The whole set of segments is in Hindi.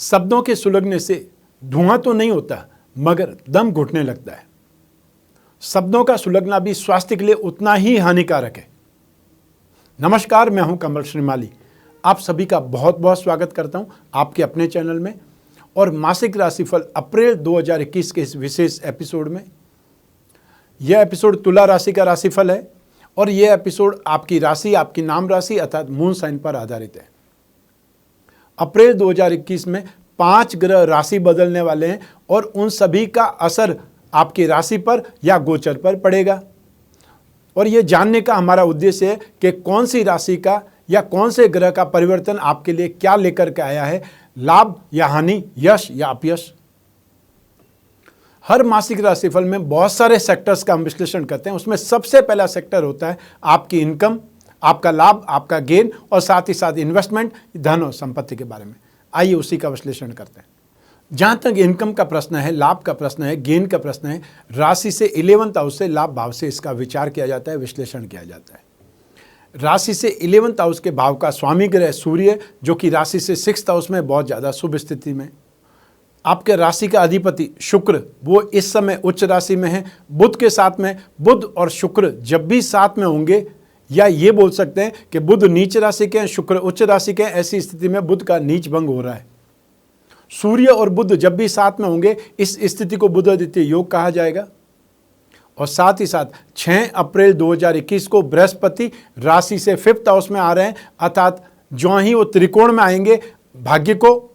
शब्दों के सुलगने से धुआं तो नहीं होता, मगर दम घुटने लगता है। शब्दों का सुलगना भी स्वास्थ्य के लिए उतना ही हानिकारक है। नमस्कार, मैं हूं कमल श्रीमाली। आप सभी का बहुत बहुत स्वागत करता हूं आपके अपने चैनल में और मासिक राशिफल अप्रैल 2021 के इस विशेष एपिसोड में। यह एपिसोड तुला राशि का राशिफल है और यह एपिसोड आपकी राशि, आपकी नाम राशि अर्थात मून साइन पर आधारित है। अप्रैल 2021 में 5 ग्रह राशि बदलने वाले हैं और उन सभी का असर आपकी राशि पर या गोचर पर पड़ेगा। और यह जानने का हमारा उद्देश्य है कि कौन सी राशि का या कौन से ग्रह का परिवर्तन आपके लिए क्या लेकर के आया है, लाभ या हानि, यश या अपयश। हर मासिक राशिफल में बहुत सारे सेक्टर्स का हम विश्लेषण करते हैं। उसमें सबसे पहला सेक्टर होता है आपकी इनकम, आपका लाभ, आपका गेन और साथ ही साथ इन्वेस्टमेंट, धन और संपत्ति के बारे में। आइए उसी का विश्लेषण करते हैं। जहां तक इनकम का प्रश्न है, लाभ का प्रश्न है, गेन का प्रश्न है, राशि से 11th हाउस से, लाभ भाव से इसका विचार किया जाता है, विश्लेषण किया जाता है। राशि से 11th हाउस के भाव का स्वामी ग्रह सूर्य, जो कि राशि से 6th हाउस में बहुत ज़्यादा शुभ स्थिति में। आपके राशि का अधिपति शुक्र, वो इस समय उच्च राशि में है बुध के साथ में। बुध और शुक्र जब भी साथ में होंगे, या ये बोल सकते हैं कि बुध नीच राशि के हैं, शुक्र उच्च राशि के हैं, ऐसी स्थिति में बुध का नीच भंग हो रहा है। सूर्य और बुध जब भी साथ में होंगे, इस स्थिति को बुधादित्य योग कहा जाएगा। और साथ ही साथ 6 अप्रैल 2021 को बृहस्पति राशि से 5th हाउस में आ रहे हैं, अर्थात जो ही वो त्रिकोण में आएंगे, भाग्य को,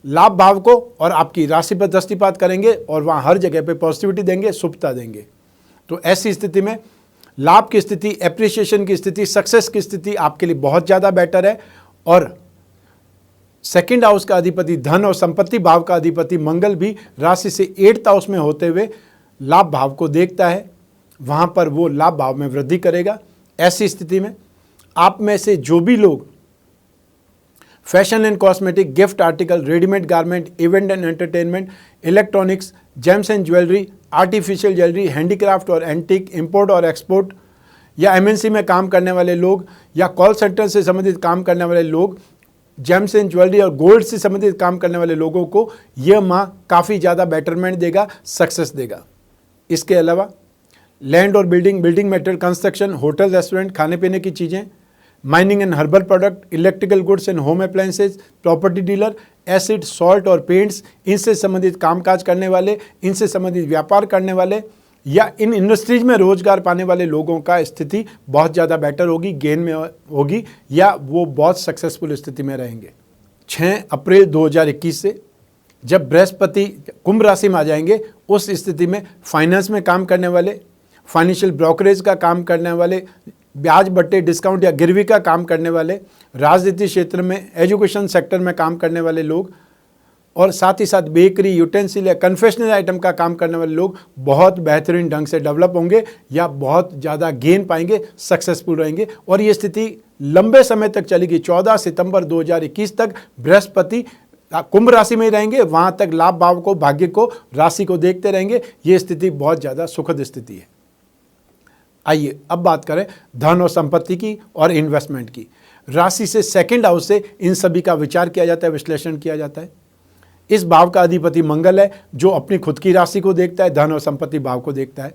लाभ भाव को और आपकी राशि पर दृष्टिपात करेंगे और वहाँ हर जगह पे पॉजिटिविटी देंगे, शुभता देंगे। तो ऐसी स्थिति में लाभ की स्थिति, एप्रिसिएशन की स्थिति, सक्सेस की स्थिति आपके लिए बहुत ज़्यादा बेटर है। और 2nd हाउस का अधिपति धन और संपत्ति भाव का अधिपति मंगल भी राशि से 8th हाउस में होते हुए लाभ भाव को देखता है, वहाँ पर वो लाभ भाव में वृद्धि करेगा। ऐसी स्थिति में आप में से जो भी लोग fashion and cosmetic, gift article, readymade garment, event and entertainment, electronics, James and jewellery, artificial jewellery, handicraft और एंटीक, इंपोर्ट और एक्सपोर्ट, या एमएनसी में काम करने वाले लोग या कॉल सेंटर से संबंधित काम करने वाले लोग, जेम्स एंड ज्वेलरी और गोल्ड से संबंधित काम करने वाले लोगों को यह माह काफ़ी ज़्यादा बेटरमेंट देगा, सक्सेस देगा। इसके अलावा लैंड और building material, construction, hotel, restaurant, खाने पीने की चीज़ें, mining and herbal product, electrical goods and home appliances, property dealer, acid, salt और पेंट्स, इनसे संबंधित कामकाज करने वाले, इनसे संबंधित व्यापार करने वाले या इन इंडस्ट्रीज में रोजगार पाने वाले लोगों का स्थिति बहुत ज़्यादा बेटर होगी, गेन में होगी, या वो बहुत सक्सेसफुल स्थिति में रहेंगे। 6 अप्रैल 2021 से जब बृहस्पति कुंभ राशि में आ जाएंगे, उस स्थिति में फाइनेंस में काम करने वाले, फाइनेंशियल ब्रोकरेज का काम करने वाले, ब्याज बट्टे, डिस्काउंट या गिरवी का काम करने वाले, राजनीति क्षेत्र में, एजुकेशन सेक्टर में काम करने वाले लोग और साथ ही साथ बेकरी, यूटेंसिल या कन्फेक्शनरी आइटम का काम करने वाले लोग बहुत बेहतरीन ढंग से डेवलप होंगे या बहुत ज़्यादा गेन पाएंगे, सक्सेसफुल रहेंगे। और ये स्थिति लंबे समय तक चलेगी। 14 सितंबर 2021 तक बृहस्पति कुंभ राशि में ही रहेंगे, वहाँ तक लाभ भाव को, भाग्य को, राशि को देखते रहेंगे। ये स्थिति बहुत ज़्यादा सुखद स्थिति है। आइए अब बात करें धन और संपत्ति की और इन्वेस्टमेंट की। राशि से 2nd हाउस से इन सभी का विचार किया जाता है, विश्लेषण किया जाता है। इस भाव का अधिपति मंगल है, जो अपनी खुद की राशि को देखता है, धन और संपत्ति भाव को देखता है।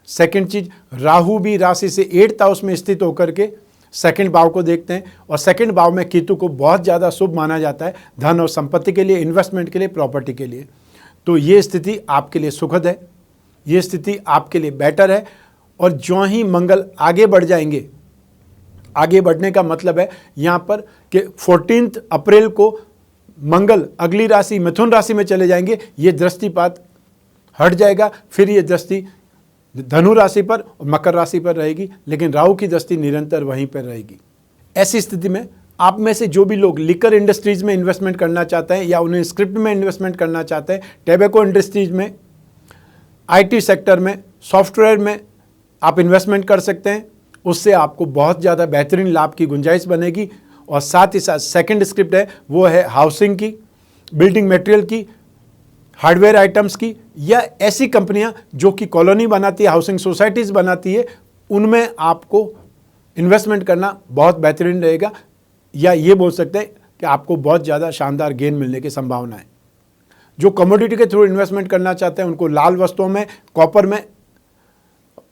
सेकंड चीज, राहु भी राशि से 8th हाउस में स्थित होकर के 2nd भाव को देखते हैं और 2nd भाव में केतु को बहुत ज़्यादा शुभ माना जाता है धन और संपत्ति के लिए, इन्वेस्टमेंट के लिए, प्रॉपर्टी के लिए। तो ये स्थिति आपके लिए सुखद है, ये स्थिति आपके लिए बेटर है। और जो ही मंगल आगे बढ़ जाएंगे, आगे बढ़ने का मतलब है यहाँ पर कि 14 अप्रैल को मंगल अगली राशि मिथुन राशि में चले जाएंगे, ये दृष्टिपात हट जाएगा, फिर ये दृष्टि धनु राशि पर और मकर राशि पर रहेगी, लेकिन राहु की दृष्टि निरंतर वहीं पर रहेगी। ऐसी स्थिति में आप में से जो भी लोग लिकर इंडस्ट्रीज में इन्वेस्टमेंट करना चाहते हैं या उन्हें स्क्रिप्ट में इन्वेस्टमेंट करना चाहते हैं, टैबेको इंडस्ट्रीज में, आईटी सेक्टर में, सॉफ्टवेयर में आप इन्वेस्टमेंट कर सकते हैं। उससे आपको बहुत ज़्यादा बेहतरीन लाभ की गुंजाइश बनेगी। और साथ ही साथ 2nd स्क्रिप्ट है, वो है हाउसिंग की, बिल्डिंग मटेरियल की, हार्डवेयर आइटम्स की, या ऐसी कंपनियां जो कि कॉलोनी बनाती है, हाउसिंग सोसाइटीज़ बनाती है, उनमें आपको इन्वेस्टमेंट करना बहुत बेहतरीन रहेगा। या ये बोल सकते हैं कि आपको बहुत ज़्यादा शानदार गेन मिलने की संभावना है। जो कमोडिटी के थ्रू इन्वेस्टमेंट करना चाहते हैं उनको लाल वस्तुओं में, कॉपर में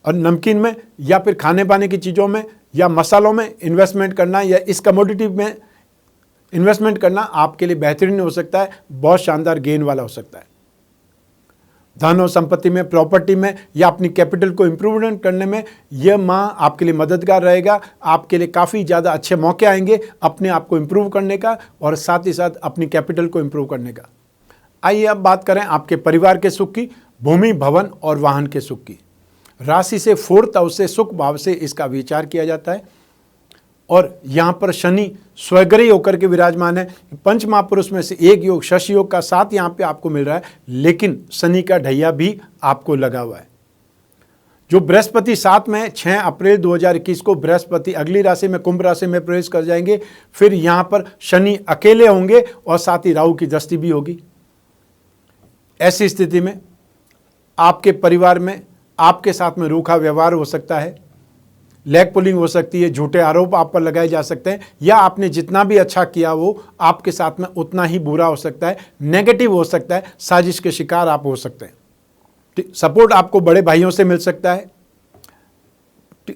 और नमकीन में या फिर खाने पाने की चीज़ों में या मसालों में इन्वेस्टमेंट करना या इस कमोडिटी में इन्वेस्टमेंट करना आपके लिए बेहतरीन हो सकता है, बहुत शानदार गेन वाला हो सकता है। धन और संपत्ति में, प्रॉपर्टी में या अपनी कैपिटल को इम्प्रूवमेंट करने में यह माह आपके लिए मददगार रहेगा। आपके लिए काफ़ी ज़्यादा अच्छे मौके आएंगे अपने आप को इम्प्रूव करने का और साथ ही साथ अपनी कैपिटल को इम्प्रूव करने का। आइए अब बात करें आपके परिवार के सुख की, भूमि, भवन और वाहन के सुख की। राशि से 4th हाउस से सुख भाव से इसका विचार किया जाता है और यहाँ पर शनि स्वग्रही होकर के विराजमान है। पंच महापुरुष में से एक योग शश योग का साथ यहाँ पे आपको मिल रहा है, लेकिन शनि का ढैया भी आपको लगा हुआ है। जो बृहस्पति साथ में 6 अप्रैल 2021 को बृहस्पति अगली राशि में कुंभ राशि में प्रवेश कर जाएंगे। फिर यहाँ पर शनि अकेले होंगे और साथ ही राहु की दृष्टि भी होगी। ऐसी स्थिति में आपके परिवार में आपके साथ में रूखा व्यवहार हो सकता है, लेग पुलिंग हो सकती है, झूठे आरोप आप पर लगाए जा सकते हैं या आपने जितना भी अच्छा किया वो आपके साथ में उतना ही बुरा हो सकता है, नेगेटिव हो सकता है, साजिश के शिकार आप हो सकते हैं। सपोर्ट आपको बड़े भाइयों से मिल सकता है,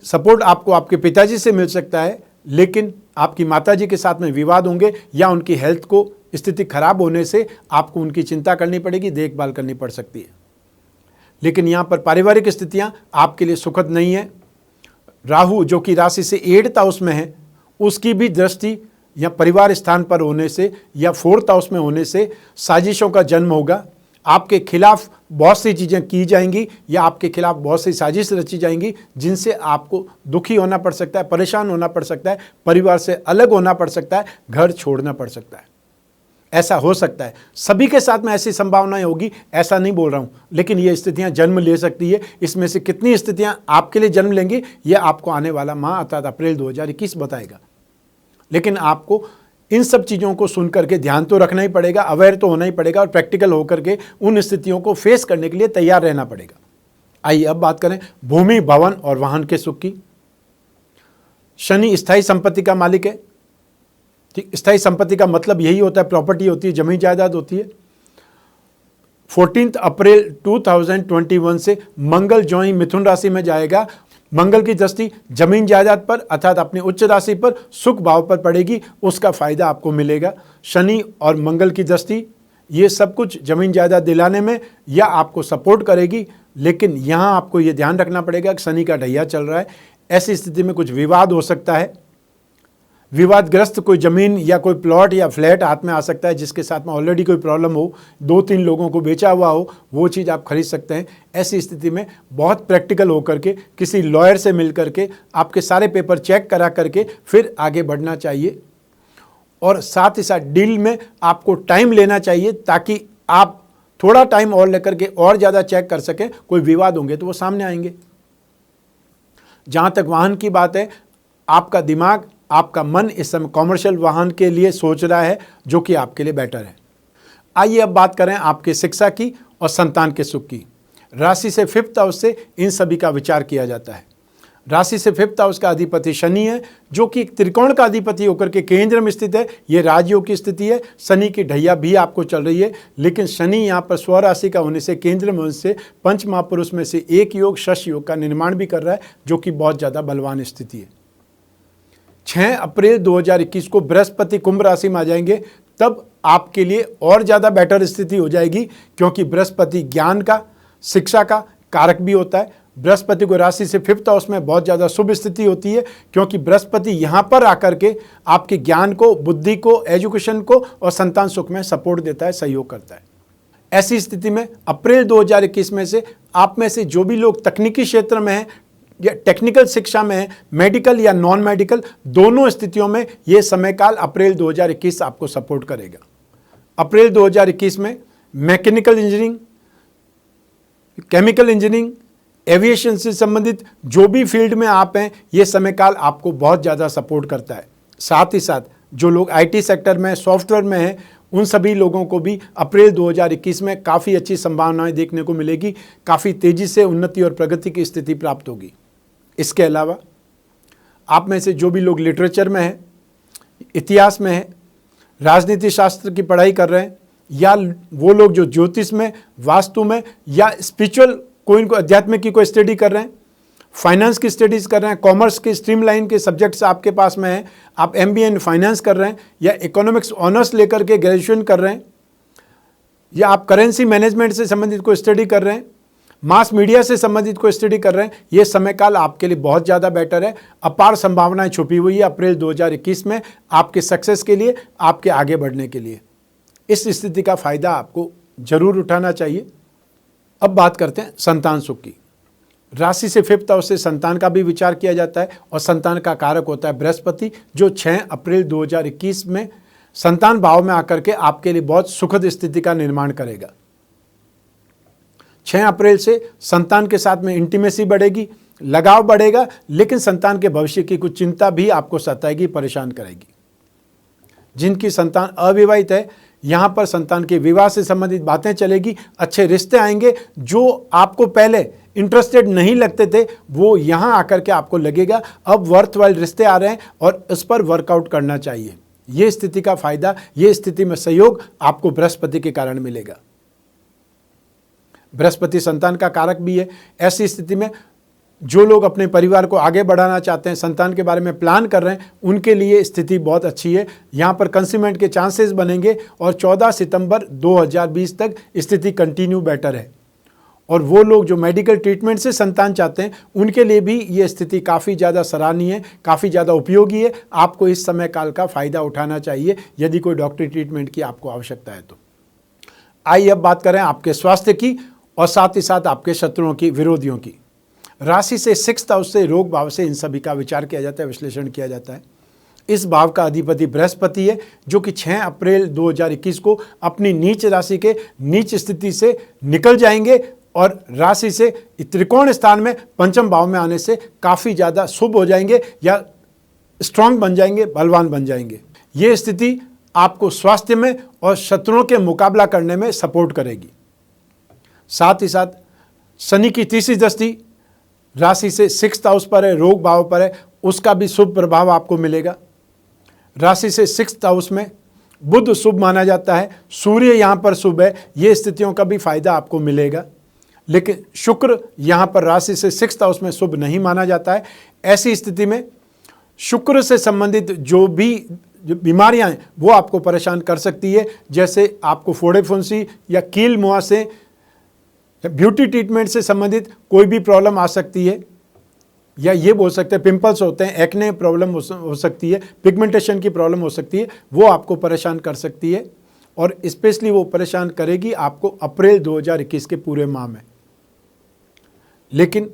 सपोर्ट आपको आपके पिताजी से मिल सकता है, लेकिन आपकी माताजी के साथ में विवाद होंगे या उनकी हेल्थ को स्थिति खराब होने से आपको उनकी चिंता करनी पड़ेगी, देखभाल करनी पड़ सकती है। लेकिन यहाँ पर पारिवारिक स्थितियाँ आपके लिए सुखद नहीं है। राहु जो कि राशि से 8th हाउस में है, उसकी भी दृष्टि या परिवार स्थान पर होने से या 4th हाउस में होने से साजिशों का जन्म होगा। आपके खिलाफ बहुत सी चीज़ें की जाएंगी या आपके खिलाफ बहुत सी साजिश रची जाएंगी जिनसे आपको दुखी होना पड़ सकता है, परेशान होना पड़ सकता है, परिवार से अलग होना पड़ सकता है, घर छोड़ना पड़ सकता है। ऐसा हो सकता है, सभी के साथ में ऐसी संभावनाएं होगी, ऐसा नहीं बोल रहा हूं, लेकिन ये स्थितियां जन्म ले सकती है। इसमें से कितनी स्थितियां आपके लिए जन्म लेंगी यह आपको आने वाला माह अर्थात अप्रैल 2021 बताएगा। लेकिन आपको इन सब चीज़ों को सुन करके ध्यान तो रखना ही पड़ेगा, अवेयर तो होना ही पड़ेगा और प्रैक्टिकल होकर के उन स्थितियों को फेस करने के लिए तैयार रहना पड़ेगा। आइए अब बात करें भूमि, भवन और वाहन के सुख की। शनि स्थायी संपत्ति का मालिक है। स्थायी संपत्ति का मतलब यही होता है, प्रॉपर्टी होती है, जमीन जायदाद होती है। 14 अप्रैल 2021 से मंगल जो ही मिथुन राशि में जाएगा, मंगल की दृष्टि जमीन जायदाद पर अर्थात अपनी उच्च राशि पर सुख भाव पर पड़ेगी, उसका फायदा आपको मिलेगा। शनि और मंगल की दृष्टि ये सब कुछ जमीन जायदाद दिलाने में या आपको सपोर्ट करेगी, लेकिन यहाँ आपको ये ध्यान रखना पड़ेगा कि शनि का ढैया चल रहा है। ऐसी स्थिति में कुछ विवाद हो सकता है, विवादग्रस्त कोई ज़मीन या कोई प्लॉट या फ्लैट हाथ में आ सकता है जिसके साथ में ऑलरेडी कोई प्रॉब्लम हो, 2-3 लोगों को बेचा हुआ हो, वो चीज़ आप खरीद सकते हैं। ऐसी स्थिति में बहुत प्रैक्टिकल होकर के किसी लॉयर से मिल करके आपके सारे पेपर चेक करा करके फिर आगे बढ़ना चाहिए और साथ ही साथ डील में आपको टाइम लेना चाहिए ताकि आप थोड़ा टाइम और लेकर के और ज़्यादा चेक कर सकें। कोई विवाद होंगे तो वो सामने आएंगे। जहाँ तक वाहन की बात है, आपका दिमाग, आपका मन इस समय कॉमर्शियल वाहन के लिए सोच रहा है जो कि आपके लिए बेटर है। आइए अब बात करें आपकी शिक्षा की और संतान के सुख की। राशि से 5th हाउस से इन सभी का विचार किया जाता है। राशि से 5th हाउस का अधिपति शनि है जो कि एक त्रिकोण का अधिपति होकर के केंद्र में स्थित है। ये राजयोग की स्थिति है। शनि की ढैया भी आपको चल रही है, लेकिन शनि यहाँ पर स्वराशि का होने से, केंद्र में होने से पंच महापुरुष में से एक योग शश योग का निर्माण भी कर रहा है जो कि बहुत ज़्यादा बलवान स्थिति है। 6 अप्रैल 2021 को बृहस्पति कुंभ राशि में आ जाएंगे, तब आपके लिए और ज़्यादा बेटर स्थिति हो जाएगी क्योंकि बृहस्पति ज्ञान का, शिक्षा का कारक भी होता है। बृहस्पति को राशि से 5th हाउस में बहुत ज़्यादा शुभ स्थिति होती है क्योंकि बृहस्पति यहाँ पर आकर के आपके ज्ञान को, बुद्धि को, एजुकेशन को और संतान सुख में सपोर्ट देता है, सहयोग करता है। ऐसी स्थिति में अप्रैल 2021 में से आप में से जो भी लोग तकनीकी क्षेत्र में हैं या टेक्निकल शिक्षा में है, मेडिकल या नॉन मेडिकल, दोनों स्थितियों में ये समय काल अप्रैल 2021 आपको सपोर्ट करेगा। अप्रैल 2021 में mechanical engineering, chemical engineering, aviation से संबंधित जो भी फील्ड में आप हैं, ये समय काल आपको बहुत ज़्यादा सपोर्ट करता है। साथ ही साथ जो लोग आईटी सेक्टर में, सॉफ्टवेयर में हैं, उन सभी लोगों को भी अप्रैल 2021 में काफ़ी अच्छी संभावनाएं देखने को मिलेगी। काफ़ी तेज़ी से उन्नति और प्रगति की स्थिति प्राप्त होगी। इसके अलावा आप में से जो भी लोग लिटरेचर में हैं, इतिहास में हैं, राजनीति शास्त्र की पढ़ाई कर रहे हैं, या वो लोग जो ज्योतिष में, वास्तु में या स्पिरिचुअल कोई अध्यात्म की कोई स्टडी कर रहे हैं, फाइनेंस की स्टडीज़ कर रहे हैं, कॉमर्स के स्ट्रीमलाइन के सब्जेक्ट्स आपके पास में हैं, आप MBA इन फाइनेंस कर रहे हैं, या इकोनॉमिक्स ऑनर्स लेकर के ग्रेजुएशन कर रहे हैं, या आप करेंसी मैनेजमेंट से संबंधित कोई स्टडी कर रहे हैं, मास मीडिया से संबंधित कोई स्टडी कर रहे हैं, ये समय काल आपके लिए बहुत ज़्यादा बेटर है। अपार संभावनाएं छुपी हुई है अप्रैल 2021 में आपके सक्सेस के लिए, आपके आगे बढ़ने के लिए। इस स्थिति का फायदा आपको जरूर उठाना चाहिए। अब बात करते हैं संतान सुख की। राशि से 5th हाउस से संतान का भी विचार किया जाता है, और संतान का कारक होता है बृहस्पति, जो 6 अप्रैल 2021 में संतान भाव में आकर के आपके लिए बहुत सुखद स्थिति का निर्माण करेगा। 6 अप्रैल से संतान के साथ में इंटीमेसी बढ़ेगी, लगाव बढ़ेगा, लेकिन संतान के भविष्य की कुछ चिंता भी आपको सताएगी, परेशान करेगी। जिनकी संतान अविवाहित है, यहाँ पर संतान के विवाह से संबंधित बातें चलेगी, अच्छे रिश्ते आएंगे। जो आपको पहले इंटरेस्टेड नहीं लगते थे, वो यहाँ आकर के आपको लगेगा अब वर्थवाइल रिश्ते आ रहे हैं और उस पर वर्कआउट करना चाहिए। ये स्थिति का फायदा, ये स्थिति में सहयोग आपको बृहस्पति के कारण मिलेगा। बृहस्पति संतान का कारक भी है। ऐसी स्थिति में जो लोग अपने परिवार को आगे बढ़ाना चाहते हैं, संतान के बारे में प्लान कर रहे हैं, उनके लिए स्थिति बहुत अच्छी है। यहाँ पर कंसीमेंट के चांसेस बनेंगे और 14 सितंबर 2020 तक स्थिति कंटिन्यू बेटर है। और वो लोग जो मेडिकल ट्रीटमेंट से संतान चाहते हैं, उनके लिए भी ये स्थिति काफ़ी ज़्यादा सराहनीय है, काफ़ी ज़्यादा उपयोगी है। आपको इस समय काल का फ़ायदा उठाना चाहिए यदि कोई डॉक्टरी ट्रीटमेंट की आपको आवश्यकता है तो। आइए अब बात करें आपके स्वास्थ्य की और साथ ही साथ आपके शत्रुओं की, विरोधियों की। राशि से 6th हाउस से, रोग भाव से, इन सभी का विचार किया जाता है, विश्लेषण किया जाता है। इस भाव का अधिपति बृहस्पति है, जो कि 6 अप्रैल 2021 को अपनी नीच राशि के नीच स्थिति से निकल जाएंगे और राशि से त्रिकोण स्थान में 5th भाव में आने से काफ़ी ज़्यादा शुभ हो जाएंगे या स्ट्रांग बन जाएंगे, बलवान बन जाएंगे। ये स्थिति आपको स्वास्थ्य में और शत्रुओं के मुकाबला करने में सपोर्ट करेगी। साथ ही साथ शनि की तीसरी दृष्टि राशि से 6th हाउस पर है, रोग भाव पर है, उसका भी शुभ प्रभाव आपको मिलेगा। राशि से 6th हाउस में बुध शुभ माना जाता है, सूर्य यहाँ पर शुभ है, ये स्थितियों का भी फायदा आपको मिलेगा। लेकिन शुक्र यहाँ पर राशि से 6th हाउस में शुभ नहीं माना जाता है। ऐसी स्थिति में शुक्र से संबंधित जो बीमारियां हैं वो आपको परेशान कर सकती है, जैसे आपको फोड़े फुंसी या कील मुहासे, ब्यूटी ट्रीटमेंट से संबंधित कोई भी प्रॉब्लम आ सकती है, या ये बोल सकते हैं पिंपल्स होते हैं, एक्ने प्रॉब्लम हो सकती है, पिगमेंटेशन की प्रॉब्लम हो सकती है, वो आपको परेशान कर सकती है। और स्पेशली वो परेशान करेगी आपको अप्रैल 2021 के पूरे माह में। लेकिन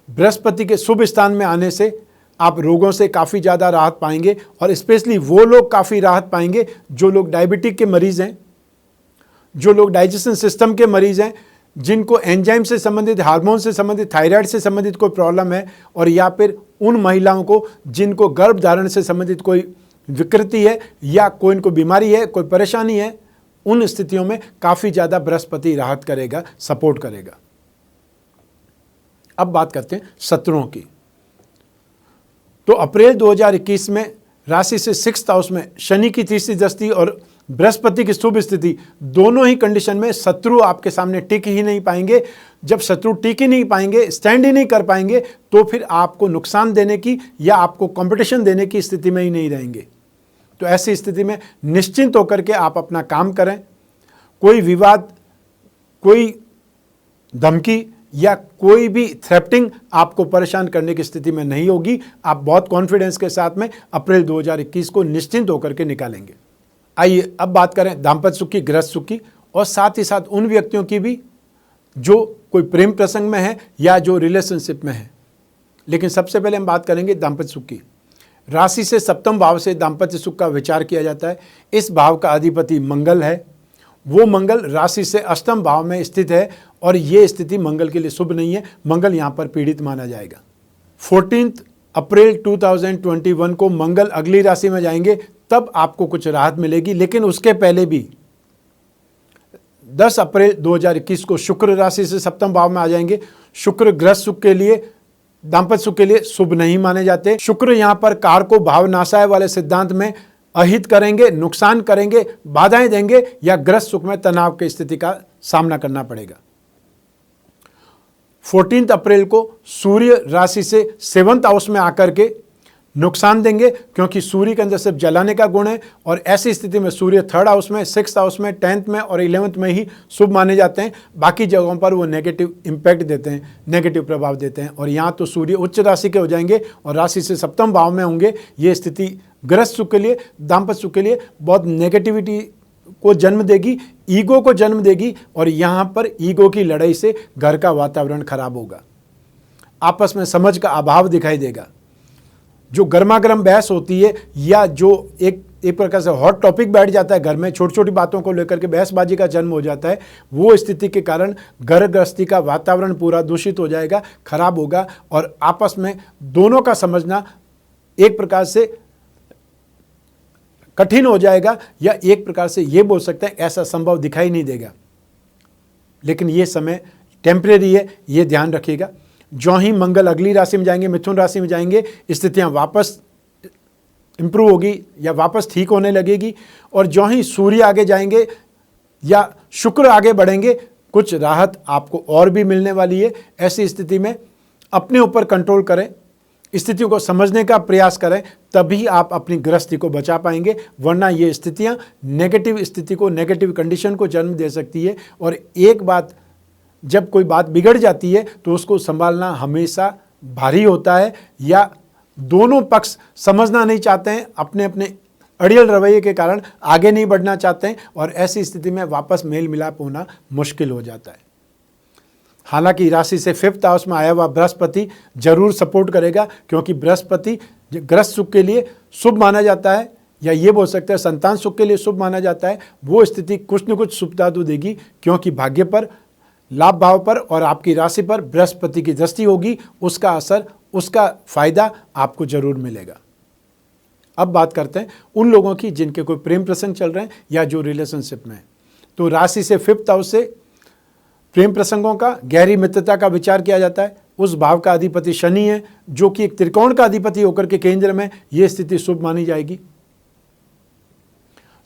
बृहस्पति के शुभ स्थान में आने से आप रोगों से काफ़ी ज़्यादा राहत पाएंगे, और स्पेशली वो लोग काफ़ी राहत पाएंगे जो लोग डायबिटिक के मरीज़ हैं, जो लोग डाइजेशन सिस्टम के मरीज़ हैं, जिनको एंजाइम से संबंधित, हार्मोन से संबंधित, थायराइड से संबंधित कोई प्रॉब्लम है, और या फिर उन महिलाओं को जिनको गर्भ धारण से संबंधित कोई विकृति है या कोई इनको बीमारी है, कोई परेशानी है, उन स्थितियों में काफ़ी ज़्यादा बृहस्पति राहत करेगा, सपोर्ट करेगा। अब बात करते हैं शत्रुओं की। तो अप्रैल 2021 में राशि से 6th हाउस में शनि की तीसरी दृष्टि और बृहस्पति की शुभ स्थिति, दोनों ही कंडीशन में शत्रु आपके सामने टिक ही नहीं पाएंगे। जब शत्रु टिक ही नहीं पाएंगे, स्टैंड ही नहीं कर पाएंगे, तो फिर आपको नुकसान देने की या आपको कंपटीशन देने की स्थिति में ही नहीं रहेंगे। तो ऐसी स्थिति में निश्चिंत होकर के आप अपना काम करें। कोई विवाद, कोई धमकी या कोई भी थ्रेप्टिंग आपको परेशान करने की स्थिति में नहीं होगी। आप बहुत कॉन्फिडेंस के साथ में अप्रैल 2021 को निश्चिंत होकर के निकालेंगे। आइए अब बात करें दाम्पत्य सुख की, गृहस्थ सुख की, और साथ ही साथ उन व्यक्तियों की भी जो कोई प्रेम प्रसंग में है या जो रिलेशनशिप में है। लेकिन सबसे पहले हम बात करेंगे दाम्पत्य सुख की। राशि से 7th भाव से दाम्पत्य सुख का विचार किया जाता है। इस भाव का अधिपति मंगल है। वो मंगल राशि से 8th भाव में स्थित है, और ये स्थिति मंगल के लिए शुभ नहीं है। मंगल यहाँ पर पीड़ित माना जाएगा। 14 अप्रैल 2021 को मंगल अगली राशि में जाएंगे, तब आपको कुछ राहत मिलेगी। लेकिन उसके पहले भी 10 अप्रैल 2021 को शुक्र राशि से 7th भाव में आ जाएंगे। शुक्र गृहस्थ सुख के लिए, दाम्पत्य सुख के लिए शुभ नहीं माने जाते। शुक्र यहाँ पर कारको भाव नाशाय वाले सिद्धांत में अहित करेंगे, नुकसान करेंगे, बाधाएं देंगे या ग्रस्त सुख में तनाव की स्थिति का सामना करना पड़ेगा। 14 अप्रैल को सूर्य राशि से 7th हाउस में आकर के नुकसान देंगे, क्योंकि सूर्य के अंदर सिर्फ जलाने का गुण है और ऐसी स्थिति में सूर्य 3rd हाउस में, 6th हाउस में, 10th में और 11th में ही शुभ माने जाते हैं। बाकी जगहों पर वो नेगेटिव इम्पैक्ट देते हैं, नेगेटिव प्रभाव देते हैं। और यहाँ तो सूर्य उच्च राशि के हो जाएंगे और राशि से 7वें भाव में होंगे। ये स्थिति गृहस्थ सुख के लिए, दाम्पत्य सुख के लिए बहुत नेगेटिविटी को जन्म देगी, ईगो को जन्म देगी और यहाँ पर ईगो की लड़ाई से घर का वातावरण खराब होगा, आपस में समझ का अभाव दिखाई देगा। जो गर्मा गर्म बहस होती है या जो एक प्रकार से हॉट टॉपिक बैठ जाता है घर में, छोटी छोटी बातों को लेकर के बहसबाजी का जन्म हो जाता है, वो स्थिति के कारण घर गृहस्थी का वातावरण पूरा दूषित हो जाएगा, खराब होगा और आपस में दोनों का समझना एक प्रकार से कठिन हो जाएगा या एक प्रकार से ये बोल सकते हैं ऐसा संभव दिखाई नहीं देगा। लेकिन ये समय टेम्परेरी है, ये ध्यान रखिएगा। जो ही मंगल अगली राशि में जाएंगे, मिथुन राशि में जाएंगे, स्थितियां वापस इंप्रूव होगी या वापस ठीक होने लगेगी। और जो ही सूर्य आगे जाएंगे या शुक्र आगे बढ़ेंगे, कुछ राहत आपको और भी मिलने वाली है। ऐसी स्थिति में अपने ऊपर कंट्रोल करें, स्थितियों को समझने का प्रयास करें, तभी आप अपनी गृहस्थी को बचा पाएंगे। वरना ये स्थितियां नेगेटिव स्थिति को, नेगेटिव कंडीशन को जन्म दे सकती है। और एक बात, जब कोई बात बिगड़ जाती है तो उसको संभालना हमेशा भारी होता है या दोनों पक्ष समझना नहीं चाहते हैं, अपने अपने अड़ियल रवैये के कारण आगे नहीं बढ़ना चाहते हैं और ऐसी स्थिति में वापस मेल मिलाप होना मुश्किल हो जाता है। हालांकि राशि से 5th हाउस में आया हुआ बृहस्पति जरूर सपोर्ट करेगा, क्योंकि बृहस्पति गृहस्थ सुख के लिए शुभ माना जाता है या ये बोल सकते हैं संतान सुख के लिए शुभ माना जाता है। वो स्थिति कुछ न कुछ शुभता तो देगी, क्योंकि भाग्य पर, लाभ भाव पर और आपकी राशि पर बृहस्पति की दृष्टि होगी। उसका असर, उसका फायदा आपको जरूर मिलेगा। अब बात करते हैं उन लोगों की जिनके कोई प्रेम प्रसंग चल रहे हैं या जो रिलेशनशिप में है। तो राशि से 5th हाउस से प्रेम प्रसंगों का, गहरी मित्रता का विचार किया जाता है। उस भाव का अधिपति शनि है, जो कि एक त्रिकोण का अधिपति होकर के केंद्र में, यह स्थिति शुभ मानी जाएगी।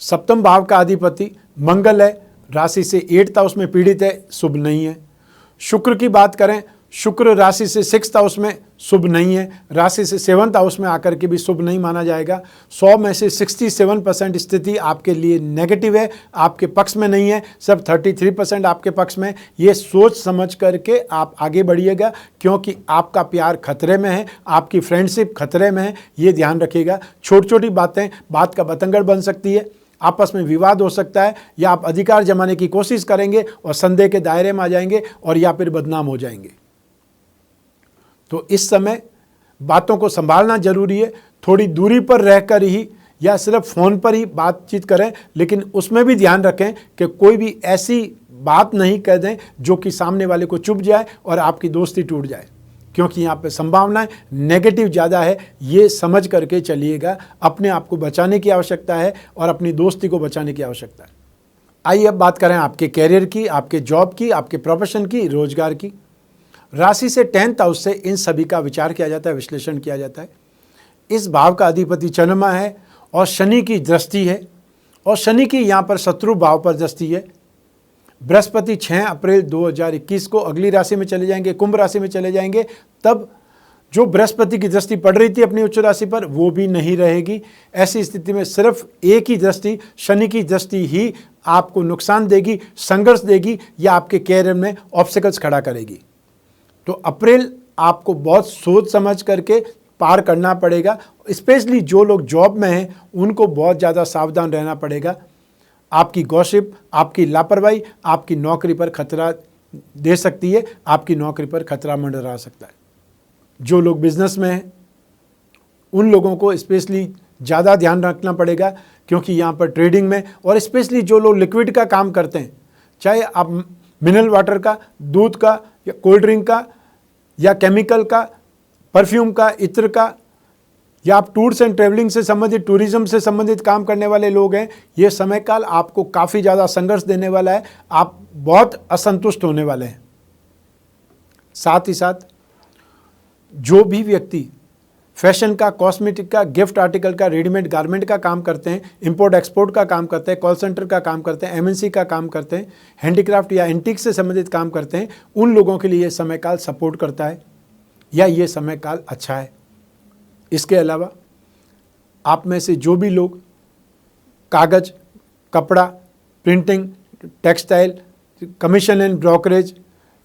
7वें भाव का अधिपति मंगल है, राशि से 8th हाउस में पीड़ित है, शुभ नहीं है। शुक्र की बात करें, शुक्र राशि से 6th हाउस में शुभ नहीं है, राशि से 7th हाउस में आकर के भी शुभ नहीं माना जाएगा। 100 में से 67% स्थिति आपके लिए नेगेटिव है, आपके पक्ष में नहीं है, सिर्फ 33% आपके पक्ष में। ये सोच समझ करके आप आगे बढ़िएगा, क्योंकि आपका प्यार खतरे में है, आपकी फ्रेंडशिप खतरे में है, ये ध्यान रखिएगा। छोटी छोटी बातें बात का बतंगड़ बन सकती है, आपस में विवाद हो सकता है, या आप अधिकार जमाने की कोशिश करेंगे और संदेह के दायरे में आ जाएंगे और या फिर बदनाम हो जाएंगे। तो इस समय बातों को संभालना जरूरी है। थोड़ी दूरी पर रहकर ही या सिर्फ फ़ोन पर ही बातचीत करें, लेकिन उसमें भी ध्यान रखें कि कोई भी ऐसी बात नहीं कह दें जो कि सामने वाले को चुभ जाए और आपकी दोस्ती टूट जाए, क्योंकि यहाँ पे संभावनाएं नेगेटिव ज़्यादा है। ये समझ करके चलिएगा, अपने आप को बचाने की आवश्यकता है और अपनी दोस्ती को बचाने की आवश्यकता है। आइए अब बात करें आपके कैरियर की, आपके जॉब की, आपके प्रोफेशन की, रोजगार की। राशि से 10th हाउस से इन सभी का विचार किया जाता है, विश्लेषण किया जाता है। इस भाव का अधिपति चंद्रमा है और शनि की दृष्टि है, और शनि की यहाँ पर शत्रु भाव पर दृष्टि है। बृहस्पति 6 अप्रैल 2021 को अगली राशि में चले जाएंगे, कुंभ राशि में चले जाएंगे। तब जो बृहस्पति की दृष्टि पड़ रही थी अपनी उच्च राशि पर, वो भी नहीं रहेगी। ऐसी स्थिति में सिर्फ एक ही दृष्टि, शनि की दृष्टि ही आपको नुकसान देगी, संघर्ष देगी या आपके कैरियर में ऑब्स्टिकल्स खड़ा करेगी। तो अप्रैल आपको बहुत सोच समझ करके पार करना पड़ेगा। स्पेशली जो लोग जॉब में हैं उनको बहुत ज़्यादा सावधान रहना पड़ेगा। आपकी गॉसिप, आपकी लापरवाही आपकी नौकरी पर खतरा दे सकती है, आपकी नौकरी पर खतरा मंडरा सकता है। जो लोग बिजनेस में हैं उन लोगों को स्पेशली ज़्यादा ध्यान रखना पड़ेगा, क्योंकि यहाँ पर ट्रेडिंग में और स्पेशली जो लोग लिक्विड का काम करते हैं, चाहे आप मिनरल वाटर का, दूध का या कोल्ड ड्रिंक का या केमिकल का, परफ्यूम का, इत्र का, या आप टूर्स एंड ट्रेवलिंग से संबंधित, टूरिज्म से संबंधित काम करने वाले लोग हैं, ये समय काल आपको काफ़ी ज़्यादा संघर्ष देने वाला है। आप बहुत असंतुष्ट होने वाले हैं। साथ ही साथ जो भी व्यक्ति फैशन का, कॉस्मेटिक का, गिफ्ट आर्टिकल का, रेडीमेड गारमेंट का काम करते हैं, इंपोर्ट एक्सपोर्ट का काम करते हैं, कॉल सेंटर का काम करते हैं, एमएनसी का काम करते हैं, हैंडीक्राफ्ट या एंटीक से संबंधित काम करते हैं, उन लोगों के लिए ये समय काल सपोर्ट करता है या ये समय काल अच्छा है। इसके अलावा आप में से जो भी लोग कागज़, कपड़ा, printing, textile, commission and brokerage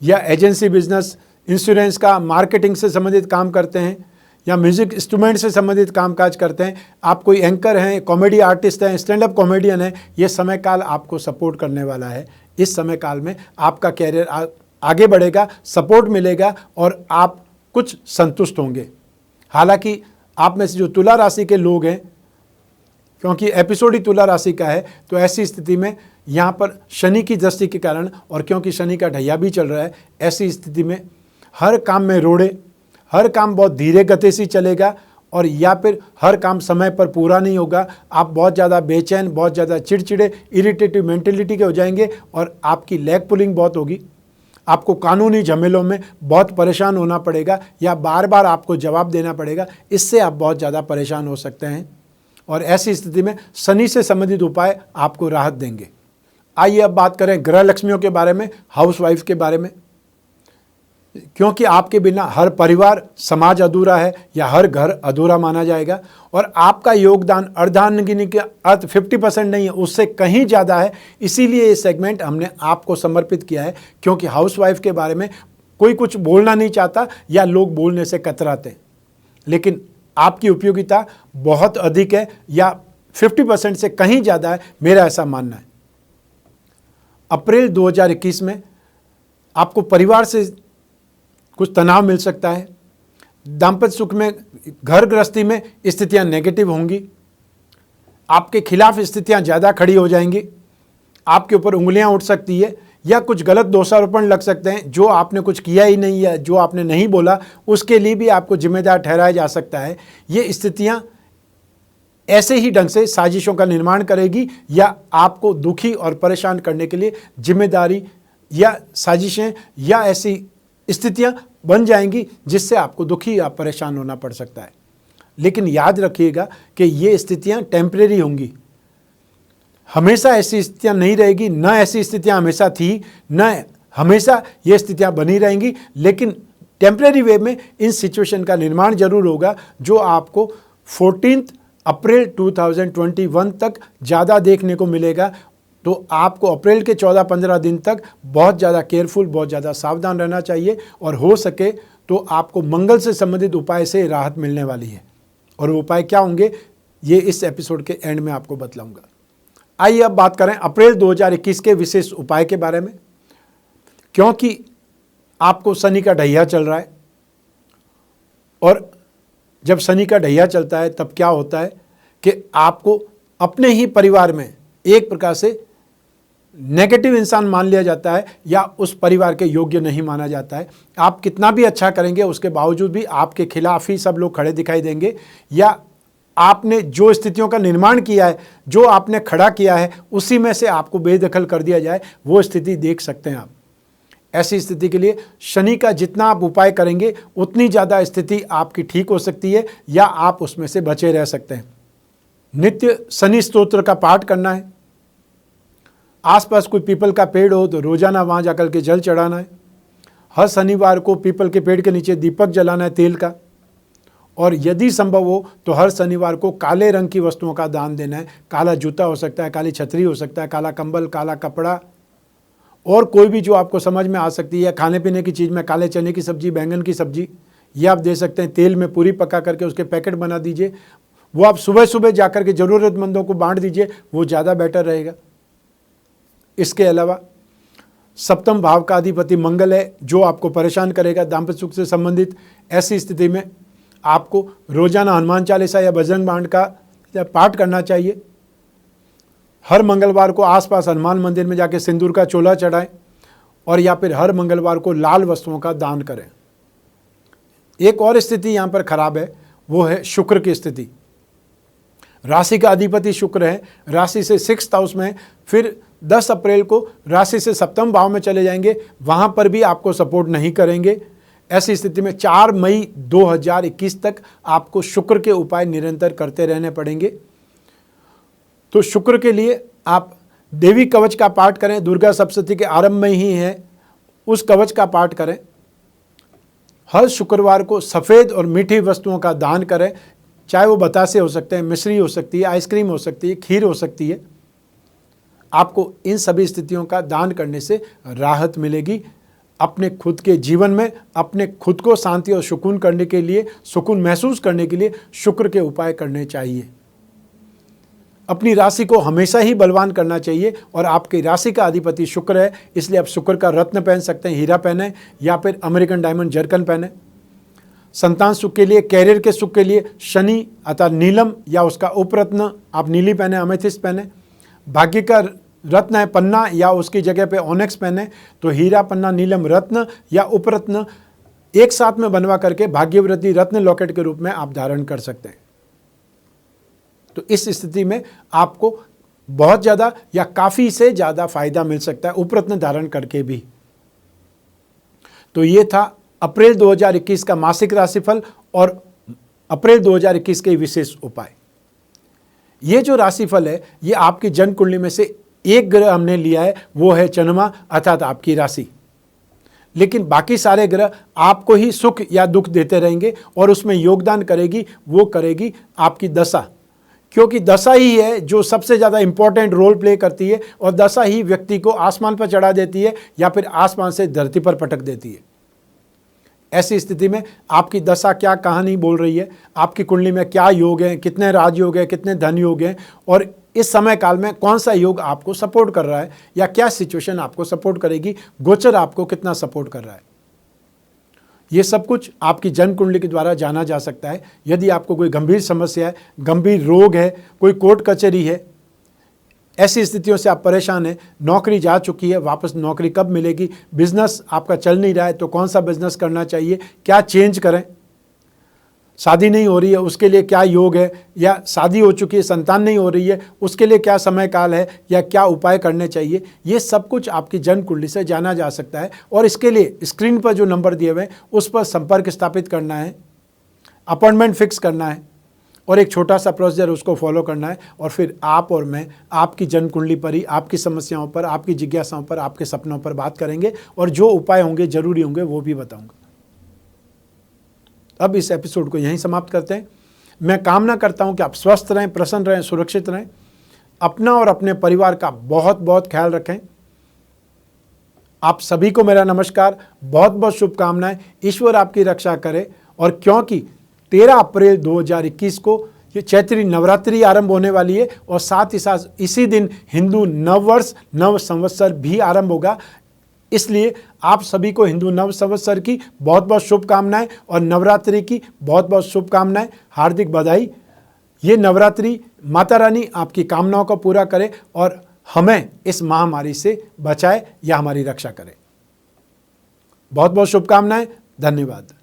या एजेंसी बिजनेस, इंश्योरेंस का, मार्केटिंग से संबंधित काम करते हैं या म्यूज़िक इंस्ट्रूमेंट से संबंधित कामकाज करते हैं, आप कोई एंकर हैं, कॉमेडी आर्टिस्ट हैं, स्टैंड अप कॉमेडियन हैं, ये समय काल आपको सपोर्ट करने वाला है। इस समय काल में आपका कैरियर आगे बढ़ेगा, सपोर्ट मिलेगा और आप कुछ संतुष्ट होंगे। हालांकि आप में से जो तुला राशि के लोग हैं, क्योंकि एपिसोड ही तुला राशि का है, तो ऐसी स्थिति में यहाँ पर शनि की दृष्टि के कारण और क्योंकि शनि का ढैया भी चल रहा है, ऐसी स्थिति में हर काम में रोड़े, हर काम बहुत धीरे गति से चलेगा और या फिर हर काम समय पर पूरा नहीं होगा। आप बहुत ज़्यादा बेचैन, बहुत ज़्यादा चिड़चिड़े, इरिटेटिव मेंटेलिटी के हो जाएंगे और आपकी लेग पुलिंग बहुत होगी। आपको कानूनी झमेलों में बहुत परेशान होना पड़ेगा या बार बार आपको जवाब देना पड़ेगा, इससे आप बहुत ज़्यादा परेशान हो सकते हैं और ऐसी स्थिति में शनि से संबंधित उपाय आपको राहत देंगे। आइए अब बात करें ग्रह लक्ष्मियों के बारे में, हाउसवाइफ के बारे में। क्योंकि आपके बिना हर परिवार, समाज अधूरा है या हर घर अधूरा माना जाएगा और आपका योगदान अर्धांगिनी के अर्थ 50% नहीं है, उससे कहीं ज़्यादा है। इसीलिए ये सेगमेंट हमने आपको समर्पित किया है, क्योंकि हाउसवाइफ के बारे में कोई कुछ बोलना नहीं चाहता या लोग बोलने से कतराते हैं, लेकिन आपकी उपयोगिता बहुत अधिक है या 50% से कहीं ज़्यादा है, मेरा ऐसा मानना है। अप्रैल 2021 में आपको परिवार से कुछ तनाव मिल सकता है। दाम्पत्य सुख में, घर गृहस्थी में स्थितियां नेगेटिव होंगी। आपके खिलाफ स्थितियां ज़्यादा खड़ी हो जाएंगी। आपके ऊपर उंगलियां उठ सकती है या कुछ गलत दोषारोपण लग सकते हैं। जो आपने कुछ किया ही नहीं है, जो आपने नहीं बोला, उसके लिए भी आपको जिम्मेदार ठहराया जा सकता है। ये स्थितियां ऐसे ही ढंग से साजिशों का निर्माण करेगी या आपको दुखी और परेशान करने के लिए जिम्मेदारी या साजिशें या ऐसी स्थितियां बन जाएंगी जिससे आपको दुखी या परेशान होना पड़ सकता है। लेकिन याद रखिएगा कि ये स्थितियां टेम्परेरी होंगी, हमेशा ऐसी स्थितियां नहीं रहेगी। न ऐसी स्थितियां हमेशा थी, न हमेशा ये स्थितियां बनी रहेंगी, लेकिन टेम्परेरी वे में इन सिचुएशन का निर्माण जरूर होगा, जो आपको 14 अप्रैल 2021 तक ज़्यादा देखने को मिलेगा। तो आपको अप्रैल के 14-15 दिन तक बहुत ज़्यादा केयरफुल, बहुत ज़्यादा सावधान रहना चाहिए और हो सके तो आपको मंगल से संबंधित उपाय से राहत मिलने वाली है। और वो उपाय क्या होंगे, ये इस एपिसोड के एंड में आपको बतलाऊंगा। आइए अब बात करें अप्रैल 2021 के विशेष उपाय के बारे में। क्योंकि आपको शनि का ढैया चल रहा है और जब शनि का ढैया चलता है तब क्या होता है कि आपको अपने ही परिवार में एक प्रकार से नेगेटिव इंसान मान लिया जाता है या उस परिवार के योग्य नहीं माना जाता है। आप कितना भी अच्छा करेंगे उसके बावजूद भी आपके खिलाफ ही सब लोग खड़े दिखाई देंगे, या आपने जो स्थितियों का निर्माण किया है, जो आपने खड़ा किया है, उसी में से आपको बेदखल कर दिया जाए, वो स्थिति देख सकते हैं आप। ऐसी स्थिति के लिए शनि का जितना आप उपाय करेंगे उतनी ज़्यादा स्थिति आपकी ठीक हो सकती है या आप उसमें से बचे रह सकते हैं। नित्य शनि स्तोत्र का पाठ करना है। आसपास कोई पीपल का पेड़ हो तो रोजाना वहाँ जाकर के जल चढ़ाना है। हर शनिवार को पीपल के पेड़ के नीचे दीपक जलाना है तेल का। और यदि संभव हो तो हर शनिवार को काले रंग की वस्तुओं का दान देना है। काला जूता हो सकता है, काली छतरी हो सकता है, काला कंबल, काला कपड़ा और कोई भी जो आपको समझ में आ सकती है। खाने पीने की चीज़ में काले चने की सब्जी, बैंगन की सब्जी ये आप दे सकते हैं। तेल में पूरी पका करके उसके पैकेट बना दीजिए, वो आप सुबह सुबह जाकर के ज़रूरतमंदों को बांट दीजिए, वो ज़्यादा बेटर रहेगा। इसके अलावा सप्तम भाव का अधिपति मंगल है जो आपको परेशान करेगा दाम्पत्य सुख से संबंधित। ऐसी स्थिति में आपको रोजाना हनुमान चालीसा या बजरंग बाण का पाठ करना चाहिए। हर मंगलवार को आसपास हनुमान मंदिर में जाके सिंदूर का चोला चढ़ाएं और या फिर हर मंगलवार को लाल वस्तुओं का दान करें। एक और स्थिति यहाँ पर खराब है, वो है शुक्र की स्थिति। राशि का अधिपति शुक्र है, राशि से 6th हाउस में, फिर 10 अप्रैल को राशि से 7वें भाव में चले जाएंगे। वहाँ पर भी आपको सपोर्ट नहीं करेंगे। ऐसी स्थिति में 4 मई 2021 तक आपको शुक्र के उपाय निरंतर करते रहने पड़ेंगे। तो शुक्र के लिए आप देवी कवच का पाठ करें, दुर्गा सप्तशती के आरंभ में ही है, उस कवच का पाठ करें। हर शुक्रवार को सफ़ेद और मीठी वस्तुओं का दान करें, चाहे वो बतासे हो सकते हैं, मिश्री हो सकती है, आइसक्रीम हो सकती है, खीर हो सकती है। आपको इन सभी स्थितियों का दान करने से राहत मिलेगी। अपने खुद के जीवन में अपने खुद को शांति और सुकून करने के लिए, सुकून महसूस करने के लिए शुक्र के उपाय करने चाहिए। अपनी राशि को हमेशा ही बलवान करना चाहिए और आपकी राशि का अधिपति शुक्र है, इसलिए आप शुक्र का रत्न पहन सकते हैं, हीरा पहने या फिर अमेरिकन डायमंड जरकन पहने। संतान सुख के लिए, कैरियर के सुख के लिए शनि अर्थात नीलम या उसका उपरत्न आप नीली पहने, अमेथिस्ट पहने। भाग्य का रत्न है पन्ना या उसकी जगह पे ऑनेक्स पहने। तो हीरा, पन्ना, नीलम रत्न या उपरत्न एक साथ में बनवा करके भाग्यवृद्धि रत्न लॉकेट के रूप में आप धारण कर सकते हैं। तो इस स्थिति में आपको बहुत ज़्यादा या काफ़ी से ज़्यादा फायदा मिल सकता है उपरत्न धारण करके भी। तो ये था अप्रैल 2021 का मासिक राशिफल और अप्रैल 2021 के विशेष उपाय। ये जो राशिफल है ये आपकी जन्म कुंडली में से एक ग्रह हमने लिया है, वो है चंद्रमा अर्थात आपकी राशि। लेकिन बाकी सारे ग्रह आपको ही सुख या दुख देते रहेंगे और उसमें योगदान करेगी वो करेगी आपकी दशा, क्योंकि दशा ही है जो सबसे ज़्यादा इंपॉर्टेंट रोल प्ले करती है और दशा ही व्यक्ति को आसमान पर चढ़ा देती है या फिर आसमान से धरती पर पटक देती है। ऐसी स्थिति में आपकी दशा क्या कहानी बोल रही है, आपकी कुंडली में क्या योग है, कितने राजयोग है, कितने धन योग हैं और इस समय काल में कौन सा योग आपको सपोर्ट कर रहा है या क्या सिचुएशन आपको सपोर्ट करेगी, गोचर आपको कितना सपोर्ट कर रहा है, ये सब कुछ आपकी जन्म कुंडली के द्वारा जाना जा सकता है। यदि आपको कोई गंभीर समस्या है, गंभीर रोग है, कोई कोर्ट कचहरी है, ऐसी स्थितियों से आप परेशान हैं, नौकरी जा चुकी है, वापस नौकरी कब मिलेगी, बिजनेस आपका चल नहीं रहा है तो कौन सा बिजनेस करना चाहिए, क्या चेंज करें, शादी नहीं हो रही है उसके लिए क्या योग है, या शादी हो चुकी है संतान नहीं हो रही है उसके लिए क्या समय काल है या क्या उपाय करने चाहिए, ये सब कुछ आपकी जन्म कुंडली से जाना जा सकता है। और इसके लिए स्क्रीन पर जो नंबर दिए हुए हैं उस पर संपर्क स्थापित करना है, अपॉइंटमेंट फिक्स करना है और एक छोटा सा प्रोसीजर उसको फॉलो करना है और फिर आप और मैं आपकी जन्म कुंडली पर ही आपकी समस्याओं पर, आपकी जिज्ञासाओं पर, आपके सपनों पर बात करेंगे और जो उपाय होंगे जरूरी होंगे वो भी बताऊंगा। अब इस एपिसोड को यहीं समाप्त करते हैं। मैं कामना करता हूं कि आप स्वस्थ रहें, प्रसन्न रहें, सुरक्षित रहें, अपना और अपने परिवार का बहुत बहुत ख्याल रखें। आप सभी को मेरा नमस्कार, बहुत बहुत शुभकामनाएं, ईश्वर आपकी रक्षा करे। और क्योंकि 13 अप्रैल 2021 को ये चैत्री नवरात्रि आरंभ होने वाली है और साथ ही साथ इसी दिन हिंदू नववर्ष नव संवत्सर भी आरंभ होगा, इसलिए आप सभी को हिंदू नव संवत्सर की बहुत बहुत शुभकामनाएं और नवरात्रि की बहुत बहुत शुभकामनाएं, हार्दिक बधाई। ये नवरात्रि माता रानी आपकी कामनाओं को पूरा करे और हमें इस महामारी से बचाए या हमारी रक्षा करे। बहुत बहुत शुभकामनाएं, धन्यवाद।